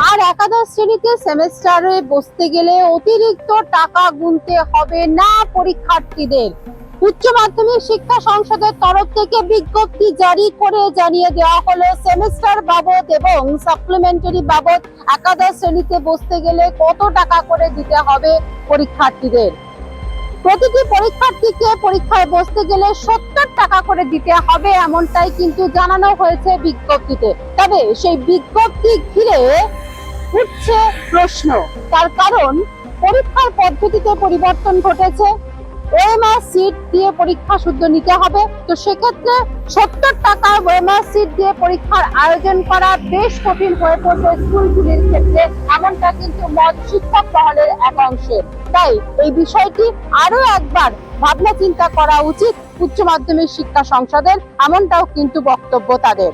আর একাদশ শ্রেণীতে সেমেস্টারে বসতে গেলে অতিরিক্ত টাকা গুনতে হবে না পরীক্ষার্থীদের। উচ্চ মাধ্যমিক শিক্ষা সংসদের তরফ থেকে বিজ্ঞপ্তি জারি করে জানিয়ে দেওয়া হলো সেমেস্টার বাবদ এবং সাপ্লিমেন্টারি বাবদ একাদশ শ্রেণীতে বসতে গেলে কত টাকা করে দিতে হবে পরীক্ষার্থীদের। প্রতিটি পরীক্ষার্থীকে পরীক্ষায় বসতে গেলে 70 টাকা করে দিতে হবে, এমনটাই কিন্তু জানানো হয়েছে বিজ্ঞপ্তিতে। তবে সেই বিজ্ঞপ্তি ঘিরে উঠছে প্রশ্ন, তার কারণ পরীক্ষার পদ্ধতিতে পরিবর্তন ঘটেছে। ওএমআর সিট দিয়ে পরীক্ষা শুদ্ধ নিতে হবে, তো সেক্ষেত্রে 70 টাকা ওএমআর সিট দিয়ে পরীক্ষার আয়োজন করা বেশ কঠিন হয়ে পড়ছে স্কুলগুলির ক্ষেত্রে, এমনটা কিন্তু মত শিক্ষক মহলের একাংশে। তাই এই বিষয়টি আরো একবার ভাবনা চিন্তা করা উচিত উচ্চ মাধ্যমিক শিক্ষা সংসদের, এমনটাও কিন্তু বক্তব্য তাদের।